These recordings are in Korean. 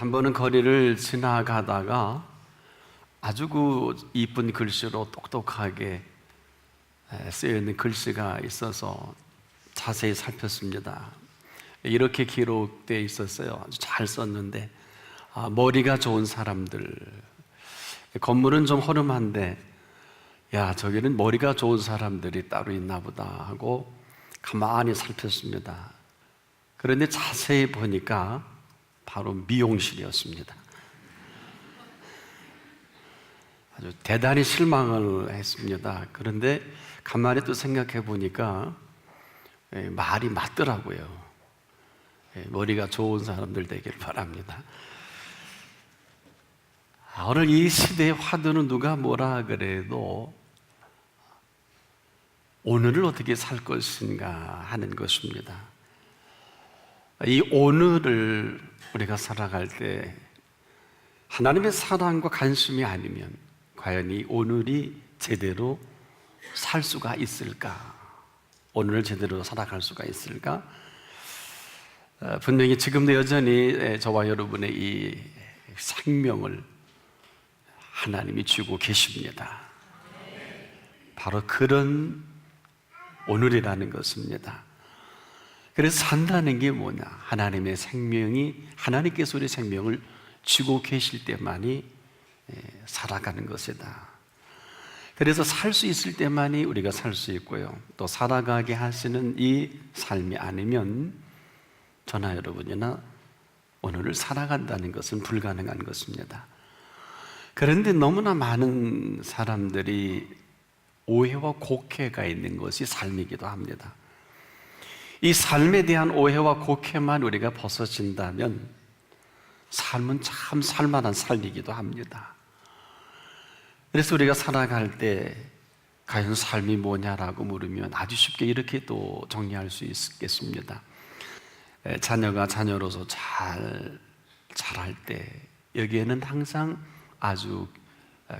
한 번은 거리를 지나가다가 아주 그 이쁜 글씨로 똑똑하게 쓰여있는 글씨가 있어서 자세히 살폈습니다. 이렇게 기록되어 있었어요. 아주 잘 썼는데, 머리가 좋은 사람들, 건물은 좀 허름한데 야, 저기는 머리가 좋은 사람들이 따로 있나 보다 하고 가만히 살폈습니다. 그런데 자세히 보니까 바로 미용실이었습니다. 아주 대단히 실망을 했습니다. 그런데 가만히 또 생각해 보니까 말이 맞더라고요. 머리가 좋은 사람들 되길 바랍니다. 오늘 이 시대의 화두는 누가 뭐라 그래도 오늘을 어떻게 살 것인가 하는 것입니다. 이 오늘을 우리가 살아갈 때 하나님의 사랑과 관심이 아니면 과연 이 오늘이 제대로 살 수가 있을까? 오늘을 제대로 살아갈 수가 있을까? 분명히 지금도 여전히 저와 여러분의 이 생명을 하나님이 주고 계십니다. 바로 그런 오늘이라는 것입니다. 그래서 산다는 게 뭐냐? 하나님의 생명이, 하나님께서 우리 생명을 주고 계실 때만이 살아가는 것이다. 그래서 살 수 있을 때만이 우리가 살 수 있고요, 또 살아가게 하시는 이 삶이 아니면 저나 여러분이나 오늘을 살아간다는 것은 불가능한 것입니다. 그런데 너무나 많은 사람들이 오해와 곡해가 있는 것이 삶이기도 합니다. 이 삶에 대한 오해와 곡해만 우리가 벗어진다면 삶은 참 살만한 삶이기도 합니다. 그래서 우리가 살아갈 때 과연 삶이 뭐냐라고 물으면 아주 쉽게 이렇게 또 정리할 수 있겠습니다. 자녀가 자녀로서 잘 자랄 때 여기에는 항상 아주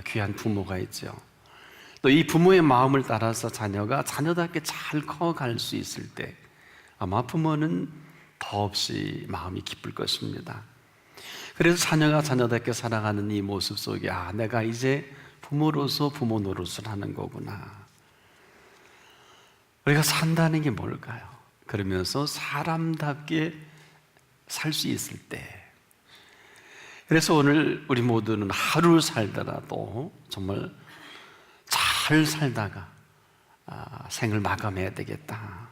귀한 부모가 있죠. 또 이 부모의 마음을 따라서 자녀가 자녀답게 잘 커갈 수 있을 때 아마 부모는 더없이 마음이 기쁠 것입니다. 그래서 자녀가 자녀답게 살아가는 이 모습 속에 내가 이제 부모로서 부모 노릇을 하는 거구나. 우리가 산다는 게 뭘까요? 그러면서 사람답게 살 수 있을 때, 그래서 오늘 우리 모두는 하루를 살더라도 정말 잘 살다가 생을 마감해야 되겠다.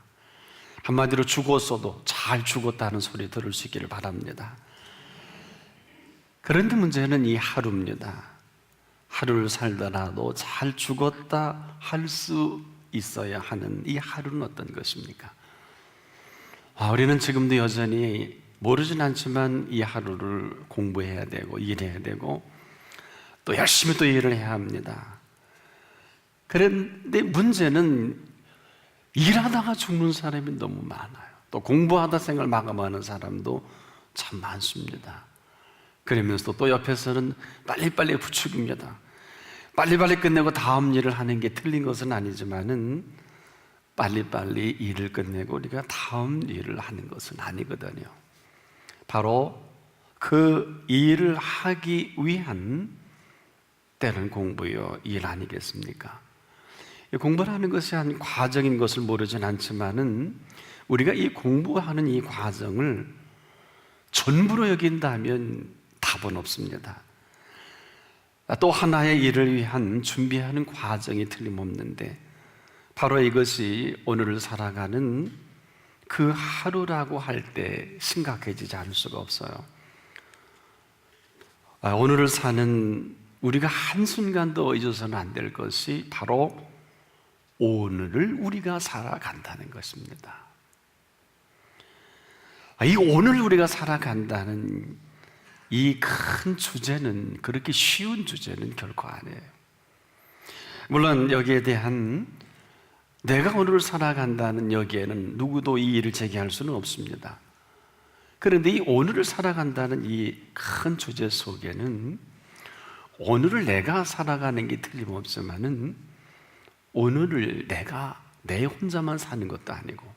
한마디로 죽었어도 잘 죽었다는 소리 들을 수 있기를 바랍니다. 그런데 문제는 이 하루입니다. 하루를 살더라도 잘 죽었다 할 수 있어야 하는 이 하루는 어떤 것입니까? 우리는 지금도 여전히 모르진 않지만 이 하루를 공부해야 되고 일해야 되고 또 열심히 또 일을 해야 합니다. 그런데 문제는 일하다가 죽는 사람이 너무 많아요. 또 공부하다 생을 마감하는 사람도 참 많습니다. 그러면서 또 옆에서는 빨리빨리 부추깁니다. 빨리빨리 끝내고 다음 일을 하는 게 틀린 것은 아니지만은 빨리빨리 일을 끝내고 우리가 다음 일을 하는 것은 아니거든요. 바로 그 일을 하기 위한 때는 공부요, 일 아니겠습니까? 공부를 것이 한 과정인 것을 모르진 않지만은 우리가 이 공부하는 이 과정을 전부로 여긴다면 답은 없습니다. 또 하나의 일을 위한 준비하는 과정이 틀림없는데 바로 이것이 오늘을 살아가는 그 하루라고 할 때 심각해지지 않을 수가 없어요. 오늘을 사는 우리가 한순간도 잊어서는 안 될 것이 바로 오늘을 우리가 살아간다는 것입니다. 이 오늘 우리가 살아간다는 이 큰 주제는 그렇게 쉬운 주제는 결코 아니에요. 물론 여기에 대한 내가 오늘을 살아간다는 여기에는 누구도 이 일을 제기할 수는 없습니다. 그런데 이 오늘을 살아간다는 이 큰 주제 속에는 오늘을 내가 살아가는 게 틀림없지만은 오늘을 내가 내 혼자만 사는 것도 아니고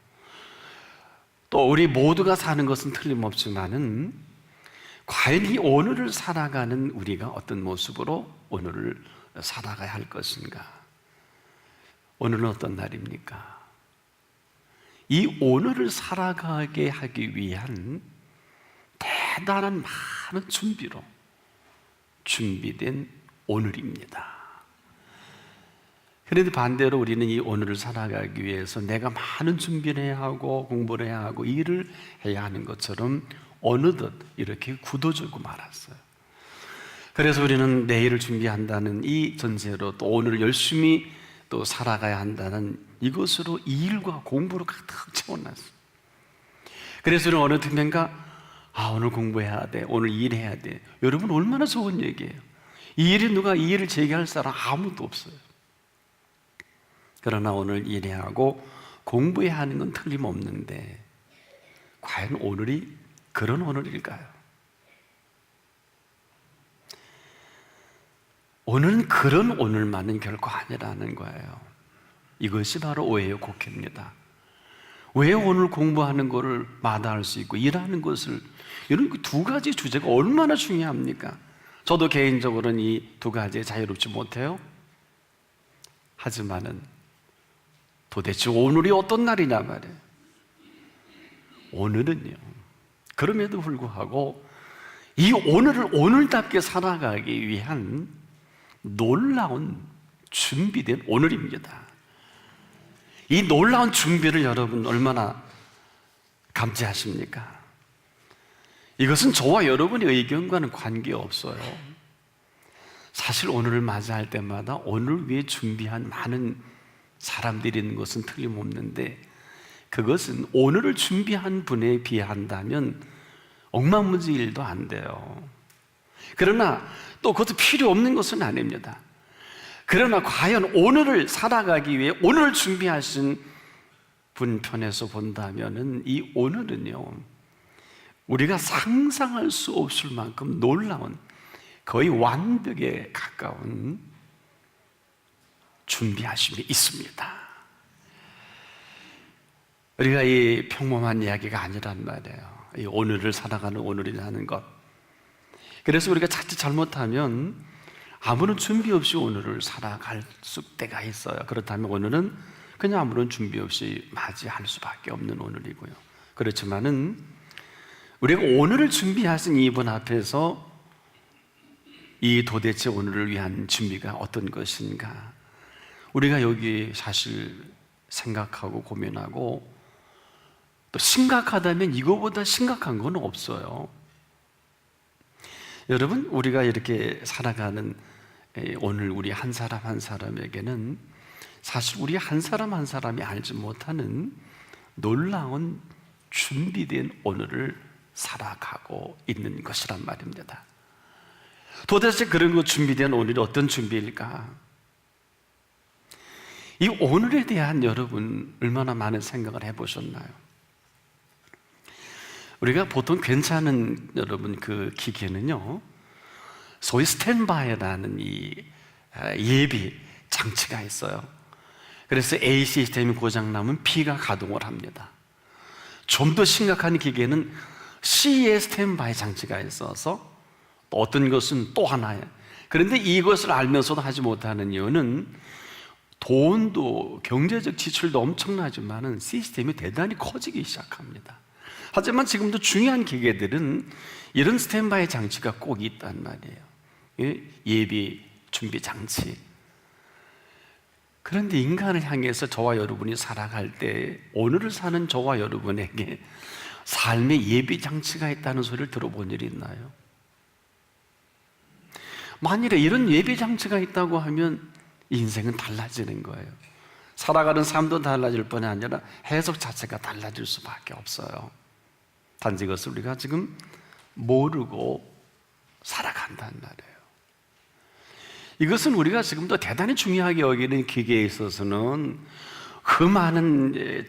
또 우리 모두가 사는 것은 틀림없지만은 과연 이 오늘을 살아가는 우리가 어떤 모습으로 오늘을 살아가야 할 것인가? 오늘은 어떤 날입니까? 이 오늘을 살아가게 하기 위한 대단한 많은 준비로 준비된 오늘입니다. 그런데 반대로 우리는 이 오늘을 살아가기 위해서 내가 많은 준비를 해야 하고 공부를 해야 하고 일을 해야 하는 것처럼 어느덧 이렇게 굳어지고 말았어요. 그래서 우리는 내일을 준비한다는 이 전제로 또 오늘을 열심히 또 살아가야 한다는 이것으로 일과 공부로 가득 채워놨어요. 그래서 우리는 어느 틈엔가 오늘 공부해야 돼, 오늘 일해야 돼. 여러분 얼마나 좋은 얘기예요. 이 일에 누가 이 일을 제기할 사람 아무도 없어요. 그러나 오늘 일해야 하고 공부해야 하는 건 틀림없는데 과연 오늘이 그런 오늘일까요? 오늘은 그런 오늘만은 결코 아니라는 거예요. 이것이 바로 오해의 곡해입니다. 왜 오늘 공부하는 것을 마다할 수 있고 일하는 것을, 이런 두 가지 주제가 얼마나 중요합니까? 저도 개인적으로는 이 두 가지에 자유롭지 못해요. 하지만은 도대체 오늘이 어떤 날이냐 말이에요. 오늘은요, 그럼에도 불구하고 이 오늘을 오늘답게 살아가기 위한 놀라운 준비된 오늘입니다. 이 놀라운 준비를 여러분 얼마나 감지하십니까? 이것은 저와 여러분의 의견과는 관계없어요. 사실 오늘을 맞이할 때마다 오늘 위해 준비한 많은 사람들이 있는 것은 틀림없는데, 그것은 오늘을 준비한 분에 비한다면 억만무지 일도 안 돼요. 그러나 또 그것도 필요 없는 것은 아닙니다. 그러나 과연 오늘을 살아가기 위해 오늘을 준비하신 분 편에서 본다면은 이 오늘은요, 우리가 상상할 수 없을 만큼 놀라운, 거의 완벽에 가까운 준비하심이 있습니다. 우리가 이 평범한 이야기가 아니란 말이에요. 이 오늘을 살아가는 오늘이라는 것. 그래서 우리가 자칫 잘못하면 아무런 준비 없이 오늘을 살아갈 때가 있어요. 그렇다면 오늘은 그냥 아무런 준비 없이 맞이할 수밖에 없는 오늘이고요. 그렇지만은 우리가 오늘을 준비하신 이분 앞에서 이 도대체 오늘을 위한 준비가 어떤 것인가, 우리가 여기 사실 생각하고 고민하고, 또 심각하다면 이거보다 심각한 건 없어요. 여러분, 우리가 이렇게 살아가는 오늘 우리 한 사람 한 사람에게는 사실 우리 한 사람 한 사람이 알지 못하는 놀라운 준비된 오늘을 살아가고 있는 것이란 말입니다. 도대체 그런 거 준비된 오늘이 어떤 준비일까? 이 오늘에 대한 여러분 얼마나 많은 생각을 해보셨나요? 우리가 보통 괜찮은 여러분 그 기계는요, 소위 스탠바이라는 이 예비 장치가 있어요. 그래서 A 시스템이 고장나면 B가 가동을 합니다. 좀 더 심각한 기계는 C의 스탠바이 장치가 있어서 어떤 것은 또 하나예요. 그런데 이것을 알면서도 하지 못하는 이유는 돈도 경제적 지출도 엄청나지만은 시스템이 대단히 커지기 시작합니다. 하지만 지금도 중요한 기계들은 이런 스탠바이 장치가 꼭 있단 말이에요. 예비 준비 장치. 그런데 인간을 향해서 저와 여러분이 살아갈 때 오늘을 사는 저와 여러분에게 삶의 예비 장치가 있다는 소리를 들어본 일이 있나요? 만일에 이런 예비 장치가 있다고 하면 인생은 달라지는 거예요. 살아가는 삶도 달라질 뿐이 아니라 해석 자체가 달라질 수밖에 없어요. 단지 그것을 우리가 지금 모르고 살아간다는 말이에요. 이것은 우리가 지금도 대단히 중요하게 여기는 기계에 있어서는 그 많은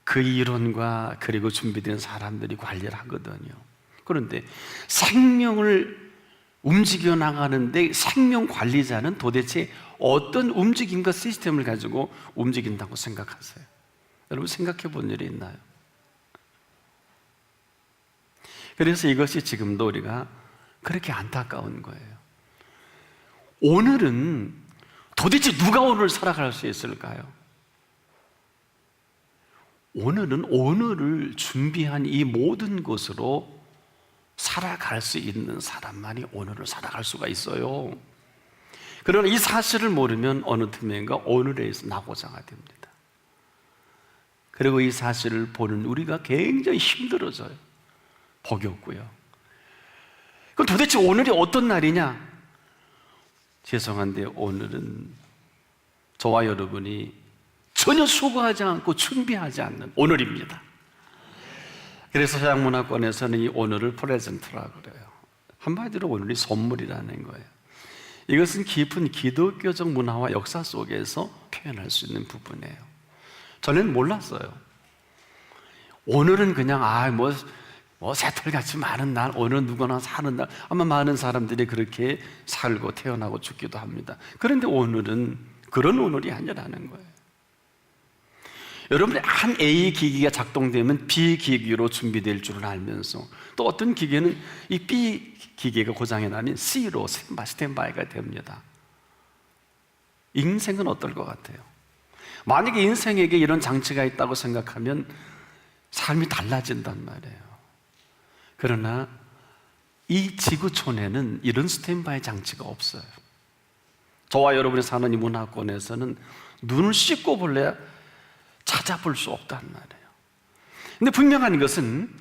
그 이론과 그리고 준비된 사람들이 관리를 하거든요. 그런데 생명을 움직여 나가는데 생명 관리자는 도대체 어떤 움직임과 시스템을 가지고 움직인다고 생각하세요? 여러분 생각해 본 일이 있나요? 그래서 이것이 지금도 우리가 그렇게 안타까운 거예요. 오늘은 도대체 누가 오늘 살아갈 수 있을까요? 오늘은 오늘을 준비한 이 모든 것으로 살아갈 수 있는 사람만이 오늘을 살아갈 수가 있어요. 그러나 이 사실을 모르면 어느 틈엔가 오늘에서 낙오자가 됩니다. 그리고 이 사실을 보는 우리가 굉장히 힘들어져요. 복이 없고요. 그럼 도대체 오늘이 어떤 날이냐? 죄송한데 오늘은 저와 여러분이 전혀 수고하지 않고 준비하지 않는 오늘입니다. 그래서 서양문화권에서는 이 오늘을 프레젠트라고 그래요. 한마디로 오늘이 선물이라는 거예요. 이것은 깊은 기독교적 문화와 역사 속에서 표현할 수 있는 부분이에요. 저는 몰랐어요. 오늘은 그냥 새털같이 많은 날, 오늘은 누구나 사는 날. 아마 많은 사람들이 그렇게 살고 태어나고 죽기도 합니다. 그런데 오늘은 그런 오늘이 아니라는 거예요. 여러분이 한 A 기기가 작동되면 B 기기로 준비될 줄을 알면서 또 어떤 기계는 이 B 기계가 고장이 나면 C로 스탠바이가 됩니다. 인생은 어떨 것 같아요? 만약에 인생에게 이런 장치가 있다고 생각하면 삶이 달라진단 말이에요. 그러나 이 지구촌에는 이런 스탠바이 장치가 없어요. 저와 여러분이 사는 이 문화권에서는 눈을 씻고 볼래야 찾아볼 수 없단 말이에요. 근데 분명한 것은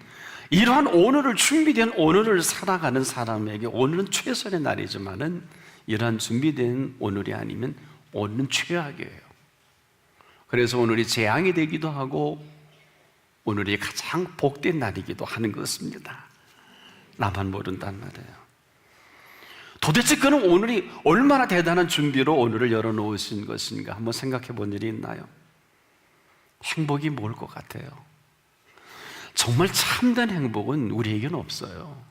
이러한 오늘을 준비된 오늘을 살아가는 사람에게 오늘은 최선의 날이지만은 이러한 준비된 오늘이 아니면 오늘은 최악이에요. 그래서 오늘이 재앙이 되기도 하고 오늘이 가장 복된 날이기도 하는 것입니다. 나만 모른단 말이에요. 도대체 그는 오늘이 얼마나 대단한 준비로 오늘을 열어놓으신 것인가 한번 생각해 본 일이 있나요? 행복이 뭘 것 같아요? 정말 참된 행복은 우리에게는 없어요.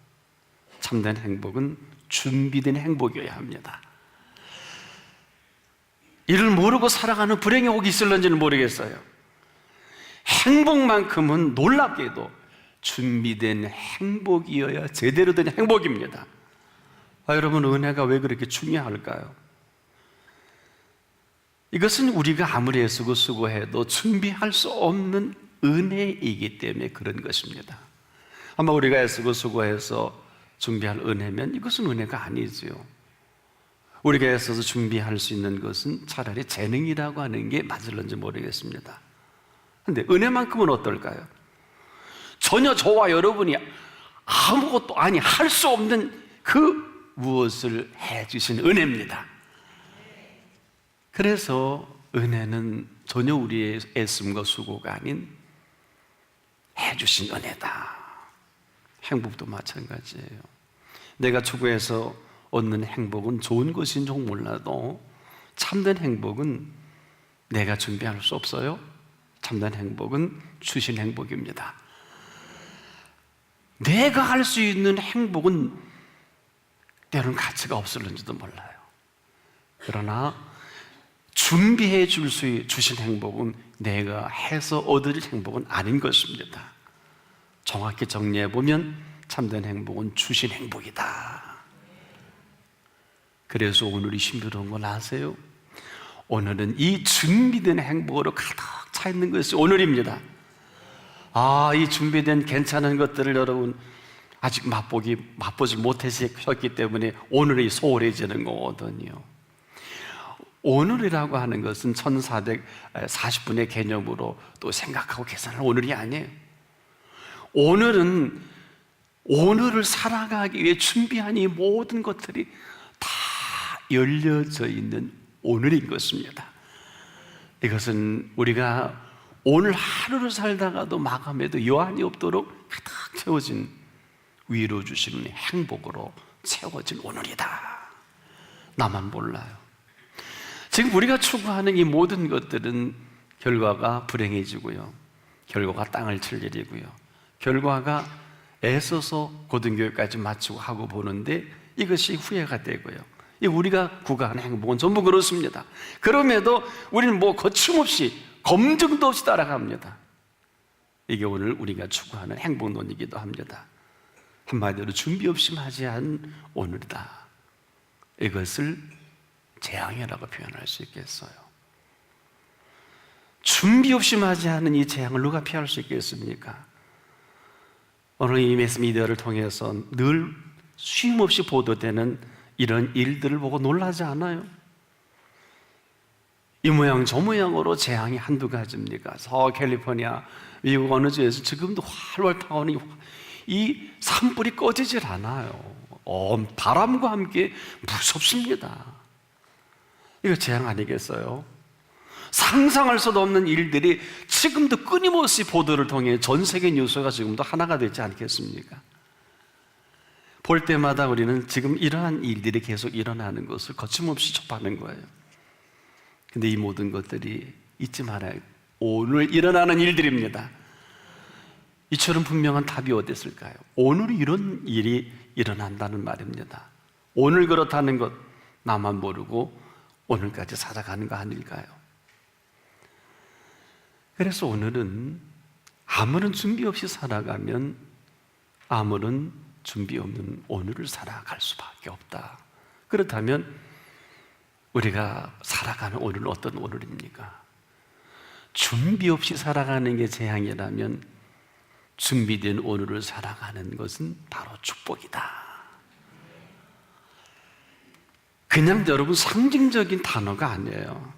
참된 행복은 준비된 행복이어야 합니다. 이를 모르고 살아가는 불행의 혹이 있을런지는 모르겠어요. 행복만큼은 놀랍게도 준비된 행복이어야 제대로 된 행복입니다. 여러분, 은혜가 왜 그렇게 중요할까요? 이것은 우리가 아무리 애쓰고 수고해도 준비할 수 없는 은혜이기 때문에 그런 것입니다. 아마 우리가 애쓰고 수고해서 준비할 은혜면 이것은 은혜가 아니지요. 우리가 애써서 준비할 수 있는 것은 차라리 재능이라고 하는 게 맞을런지 모르겠습니다. 그런데 은혜만큼은 어떨까요? 전혀 저와 여러분이 아무것도 할 수 없는 그 무엇을 해주신 은혜입니다. 그래서 은혜는 전혀 우리의 애씀과 수고가 아닌 해주신 은혜다. 행복도 마찬가지예요. 내가 추구해서 얻는 행복은 좋은 것인지 몰라도 참된 행복은 내가 준비할 수 없어요. 참된 행복은 주신 행복입니다. 내가 할 수 있는 행복은 때로는 가치가 없을는지도 몰라요. 그러나 준비해 주신 행복은 내가 해서 얻을 행복은 아닌 것입니다. 정확히 정리해 보면 참된 행복은 주신 행복이다. 그래서 오늘이 신비로운 건 아세요? 오늘은 이 준비된 행복으로 가득 차 있는 것이 오늘입니다. 이 준비된 괜찮은 것들을 여러분 아직 맛보지 못하셨기 때문에 오늘이 소홀해지는 거거든요. 오늘이라고 하는 것은 1440분의 개념으로 또 생각하고 계산할 오늘이 아니에요. 오늘은 오늘을 살아가기 위해 준비한 이 모든 것들이 다 열려져 있는 오늘인 것입니다. 이것은 우리가 오늘 하루를 살다가도 마감해도 여한이 없도록 가득 채워진 위로 주시는 행복으로 채워진 오늘이다. 나만 몰라요. 지금 우리가 추구하는 이 모든 것들은 결과가 불행해지고요, 결과가 땅을 칠 일이고요, 결과가 애써서 고등교육까지 마치고 하고 보는데 이것이 후회가 되고요, 이 우리가 구가하는 행복은 전부 그렇습니다. 그럼에도 우리는 거침없이 검증도 없이 따라갑니다. 이게 오늘 우리가 추구하는 행복론이기도 합니다. 한마디로 준비 없이 맞이한 오늘이다. 이것을 재앙이라고 표현할 수 있겠어요. 준비 없이 맞이하는 이 재앙을 누가 피할 수 있겠습니까? 오늘 이 매스미디어를 통해서 늘 쉼없이 보도되는 이런 일들을 보고 놀라지 않아요? 이 모양 저 모양으로 재앙이 한두 가지입니까? 서캘리포니아, 미국 어느 지에서 지금도 활활 타오는 이 산불이 꺼지질 않아요. 바람과 함께 무섭습니다. 이거 재앙 아니겠어요? 상상할 수도 없는 일들이 지금도 끊임없이 보도를 통해 전 세계 뉴스가 지금도 하나가 되지 않겠습니까? 볼 때마다 우리는 지금 이러한 일들이 계속 일어나는 것을 거침없이 접하는 거예요. 근데 이 모든 것들이 잊지 말아야 해요. 오늘 일어나는 일들입니다. 이처럼 분명한 답이 어디 있을까요? 오늘 이런 일이 일어난다는 말입니다. 오늘 그렇다는 것 나만 모르고 오늘까지 살아가는 거 아닐까요? 그래서 오늘은 아무런 준비 없이 살아가면 아무런 준비 없는 오늘을 살아갈 수밖에 없다. 그렇다면 우리가 살아가는 오늘은 어떤 오늘입니까? 준비 없이 살아가는 게 재앙이라면 준비된 오늘을 살아가는 것은 바로 축복이다. 그냥 여러분 상징적인 단어가 아니에요.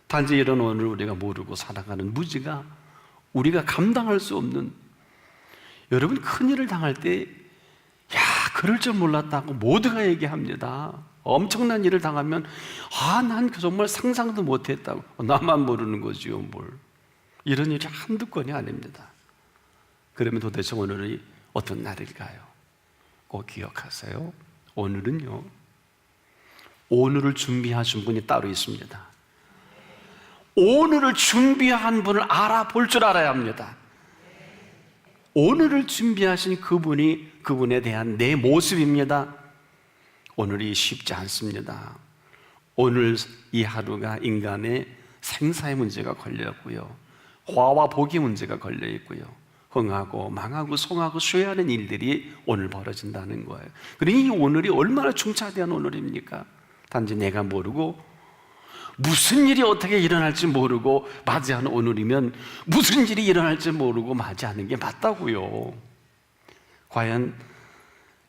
단지 이런 오늘을 우리가 모르고 살아가는 무지가 우리가 감당할 수 없는, 여러분 큰일을 당할 때 야, 그럴 줄 몰랐다고 모두가 얘기합니다. 엄청난 일을 당하면 난 정말 상상도 못했다고. 나만 모르는 거지요 뭘. 이런 일이 한두 건이 아닙니다. 그러면 도대체 오늘이 어떤 날일까요? 꼭 기억하세요. 오늘은요, 오늘을 준비하신 분이 따로 있습니다. 오늘을 준비한 분을 알아볼 줄 알아야 합니다. 오늘을 준비하신 그분이 그분에 대한 내 모습입니다. 오늘이 쉽지 않습니다. 오늘 이 하루가 인간의 생사의 문제가 걸렸고요, 화와 복의 문제가 걸려 있고요, 흥하고 망하고 송하고 쇠하는 일들이 오늘 벌어진다는 거예요. 그러니 이 오늘이 얼마나 중차대한 오늘입니까? 단지 내가 모르고 무슨 일이 어떻게 일어날지 모르고 맞이하는 오늘이면 무슨 일이 일어날지 모르고 맞이하는 게 맞다고요. 과연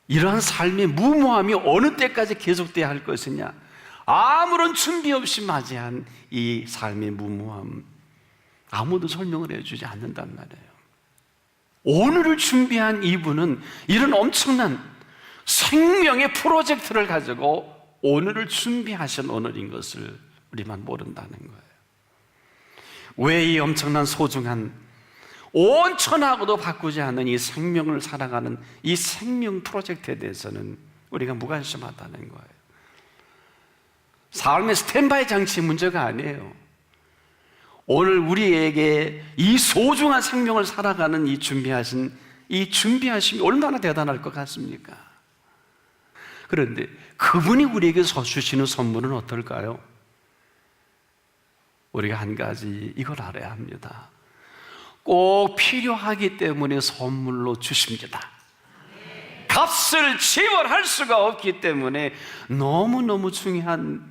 이러한 삶의 무모함이 어느 때까지 계속돼야 할 것이냐? 아무런 준비 없이 맞이한 이 삶의 무모함, 아무도 설명을 해주지 않는단 말이에요. 오늘을 준비한 이분은 이런 엄청난 생명의 프로젝트를 가지고 오늘을 준비하신 오늘인 것을 우리만 모른다는 거예요. 왜 이 엄청난 소중한 온 천하고도 바꾸지 않는 이 생명을 살아가는 이 생명 프로젝트에 대해서는 우리가 무관심하다는 거예요. 삶의 스탠바이 장치 문제가 아니에요. 오늘 우리에게 이 소중한 생명을 살아가는 이 준비하심이 얼마나 대단할 것 같습니까? 그런데 그분이 우리에게 주시는 선물은 어떨까요? 우리가 한 가지 이걸 알아야 합니다. 꼭 필요하기 때문에 선물로 주십니다. 값을 지불할 수가 없기 때문에 너무너무 중요한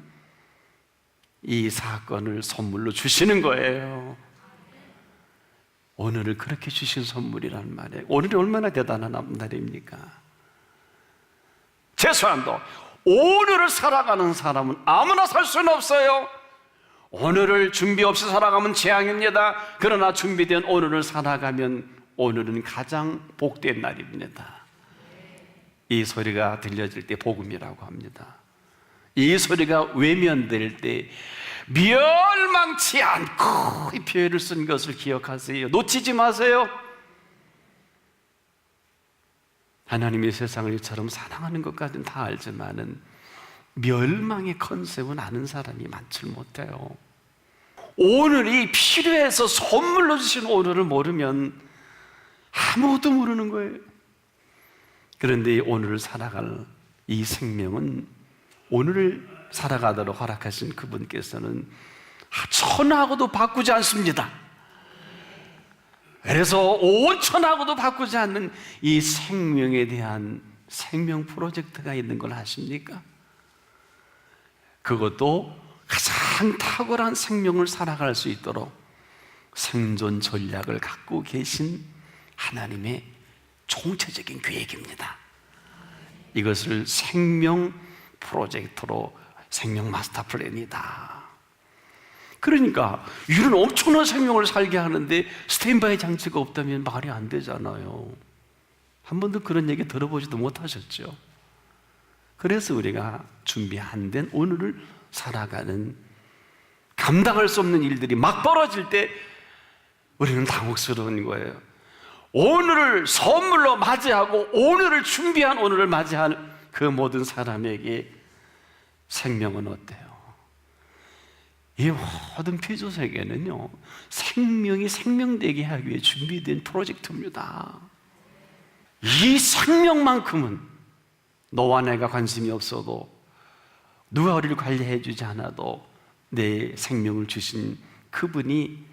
이 사건을 선물로 주시는 거예요. 오늘을 그렇게 주신 선물이란 말이에요. 오늘이 얼마나 대단한 날입니까? 최소한도 오늘을 살아가는 사람은 아무나 살 수는 없어요. 오늘을 준비 없이 살아가면 재앙입니다. 그러나 준비된 오늘을 살아가면 오늘은 가장 복된 날입니다. 이 소리가 들려질 때 복음이라고 합니다. 이 소리가 외면될 때 멸망치 않고 이 표현을 쓴 것을 기억하세요. 놓치지 마세요. 하나님이 세상을 이처럼 사랑하는 것까지는 다 알지만은 멸망의 컨셉은 아는 사람이 많지 못해요. 오늘이 필요해서 선물로 주신 오늘을 모르면 아무것도 모르는 거예요. 그런데 오늘을 살아갈 이 생명은 오늘을 살아가도록 허락하신 그분께서는 천하고도 바꾸지 않습니다. 그래서 5천하고도 바꾸지 않는 이 생명에 대한 생명 프로젝트가 있는 걸 아십니까? 그것도 가장 탁월한 생명을 살아갈 수 있도록 생존 전략을 갖고 계신 하나님의 총체적인 계획입니다. 이것을 생명 프로젝트로 생명 마스터 플랜이다. 그러니까 이런 엄청난 생명을 살게 하는데 스탠바이 장치가 없다면 말이 안 되잖아요. 한 번도 그런 얘기 들어보지도 못하셨죠? 그래서 우리가 준비 안 된 오늘을 살아가는, 감당할 수 없는 일들이 막 벌어질 때 우리는 당혹스러운 거예요. 오늘을 선물로 맞이하고 오늘을 준비한 오늘을 맞이하는 그 모든 사람에게 생명은 어때요? 이 모든 피조 세계는요, 생명이 생명되게 하기 위해 준비된 프로젝트입니다. 이 생명만큼은 너와 내가 관심이 없어도, 누가 우리를 관리해 주지 않아도 내 생명을 주신 그분이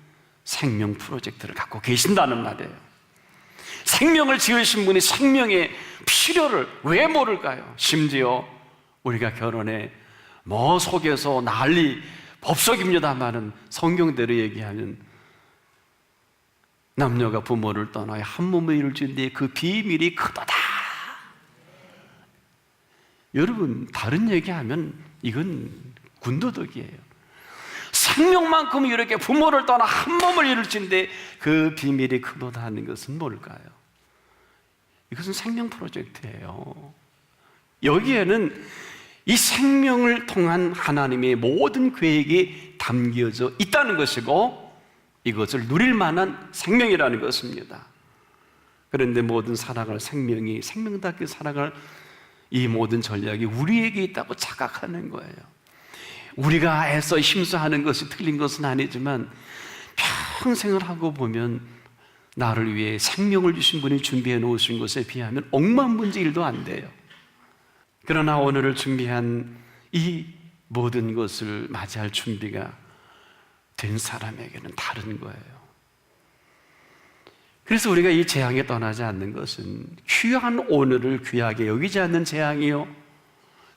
생명 프로젝트를 갖고 계신다는 말이에요. 생명을 지으신 분이 생명의 필요를 왜 모를까요? 심지어 우리가 결혼에 뭐 속에서 난리 법석입니다만은 성경대로 얘기하면 남녀가 부모를 떠나야 한 몸을 이룰 줄인데 그 비밀이 크도다. 여러분, 다른 얘기하면 이건 군더더기예요. 생명만큼 이렇게 부모를 떠나 한 몸을 이룰 줄인데 그 비밀이 크도다 하는 것은 뭘까요? 이것은 생명 프로젝트예요. 여기에는 이 생명을 통한 하나님의 모든 계획이 담겨져 있다는 것이고, 이것을 누릴 만한 생명이라는 것입니다. 그런데 모든 살아갈 생명이 생명답게 살아갈 이 모든 전략이 우리에게 있다고 착각하는 거예요. 우리가 애써 힘써하는 것이 틀린 것은 아니지만 평생을 하고 보면 나를 위해 생명을 주신 분이 준비해 놓으신 것에 비하면 억만분의1도 안 돼요. 그러나 오늘을 준비한 이 모든 것을 맞이할 준비가 된 사람에게는 다른 거예요. 그래서 우리가 이 재앙에 떠나지 않는 것은 귀한 오늘을 귀하게 여기지 않는 재앙이요,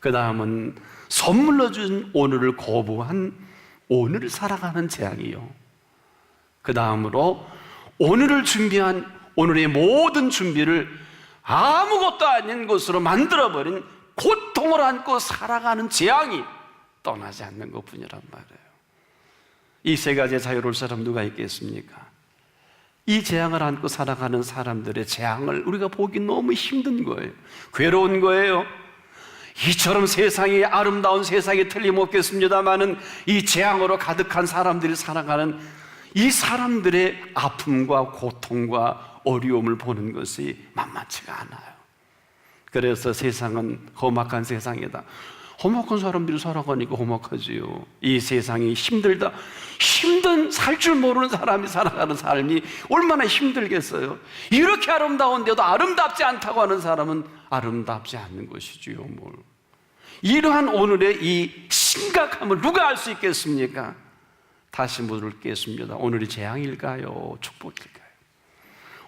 그 다음은 선물로 준 오늘을 거부한 오늘을 살아가는 재앙이요, 그 다음으로 오늘을 준비한 오늘의 모든 준비를 아무것도 아닌 것으로 만들어버린 고통을 안고 살아가는 재앙이 떠나지 않는 것뿐이란 말이에요. 이 세 가지의 자유로울 사람 누가 있겠습니까? 이 재앙을 안고 살아가는 사람들의 재앙을 우리가 보기 너무 힘든 거예요. 괴로운 거예요. 이처럼 세상이 아름다운 세상이 틀림없겠습니다마는 이 재앙으로 가득한 사람들이 살아가는 이 사람들의 아픔과 고통과 어려움을 보는 것이 만만치가 않아요. 그래서 세상은 험악한 세상이다. 험악한 사람들이 살아가니까 험악하지요. 이 세상이 힘들다. 힘든, 살 줄 모르는 사람이 살아가는 삶이 얼마나 힘들겠어요. 이렇게 아름다운데도 아름답지 않다고 하는 사람은 아름답지 않는 것이지요. 뭘. 이러한 오늘의 이 심각함을 누가 알 수 있겠습니까? 다시 물겠습니다. 오늘이 재앙일까요? 축복일까요?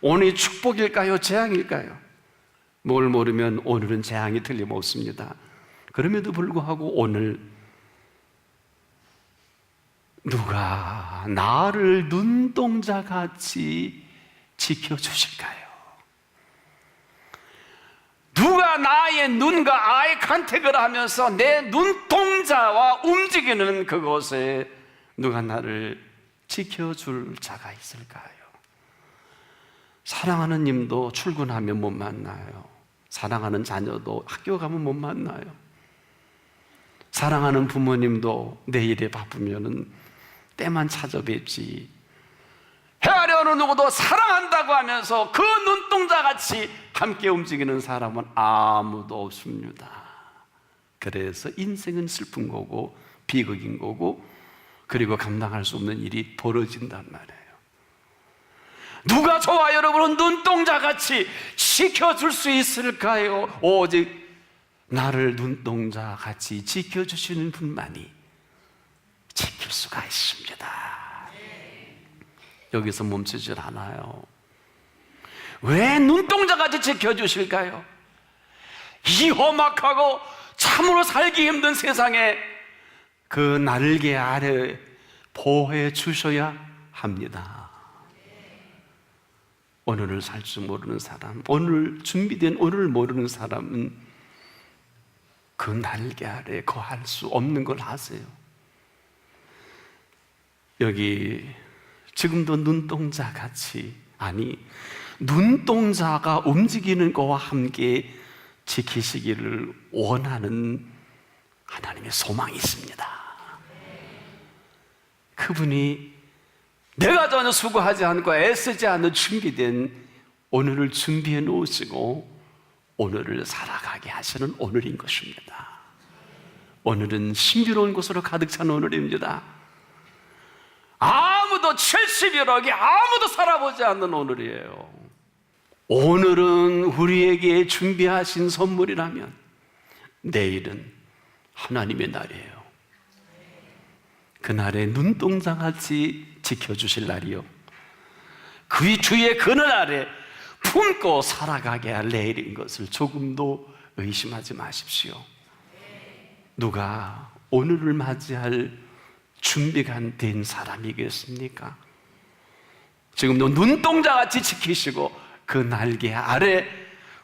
오늘이 축복일까요? 재앙일까요? 뭘 모르면 오늘은 재앙이 틀림없습니다. 그럼에도 불구하고 오늘 누가 나를 눈동자같이 지켜주실까요? 누가 나의 눈과 아이 컨택을 하면서 내 눈동자와 움직이는 그곳에 누가 나를 지켜줄 자가 있을까요? 사랑하는 님도 출근하면 못 만나요. 사랑하는 자녀도 학교 가면 못 만나요. 사랑하는 부모님도 내일에 바쁘면은 때만 찾아뵙지. 헤아려는 누구도 사랑한다고 하면서 그 눈동자같이 함께 움직이는 사람은 아무도 없습니다. 그래서 인생은 슬픈 거고 비극인 거고, 그리고 감당할 수 없는 일이 벌어진단 말이에요. 누가 저와 여러분은 눈동자같이 지켜줄 수 있을까요? 오직 나를 눈동자같이 지켜주시는 분만이 지킬 수가 있습니다. 여기서 멈추질 않아요. 왜 눈동자같이 지켜주실까요? 이 험악하고 참으로 살기 힘든 세상에 그 날개 아래 보호해 주셔야 합니다. 오늘을 살 줄 모르는 사람, 오늘 준비된 오늘을 모르는 사람은 그 날개 아래 거할 수 없는 걸 아세요. 여기 지금도 눈동자같이, 아니 눈동자가 움직이는 것과 함께 지키시기를 원하는 하나님의 소망이 있습니다. 그분이 내가 전혀 수고하지 않고 애쓰지 않는 준비된 오늘을 준비해 놓으시고 오늘을 살아가게 하시는 오늘인 것입니다. 오늘은 신비로운 것으로 가득 찬 오늘입니다. 아무도 70여억이 아무도 살아보지 않는 오늘이에요. 오늘은 우리에게 준비하신 선물이라면 내일은 하나님의 날이에요. 그날에 눈동자같이 지켜주실 날이요, 그 주의 그늘 아래 품고 살아가게 할 내일인 것을 조금도 의심하지 마십시오. 누가 오늘을 맞이할 준비가 된 사람이겠습니까? 지금도 눈동자같이 지키시고 그 날개 아래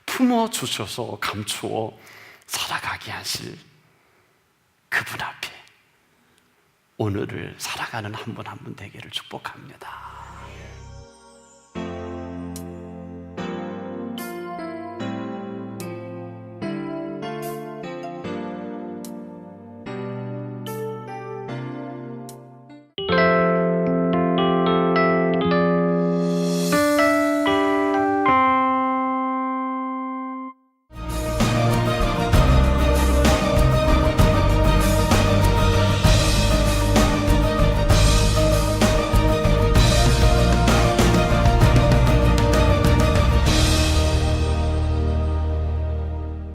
품어주셔서 감추어 살아가게 하실 그분 앞에 오늘을 살아가는 한 분 한 분 되기를 축복합니다.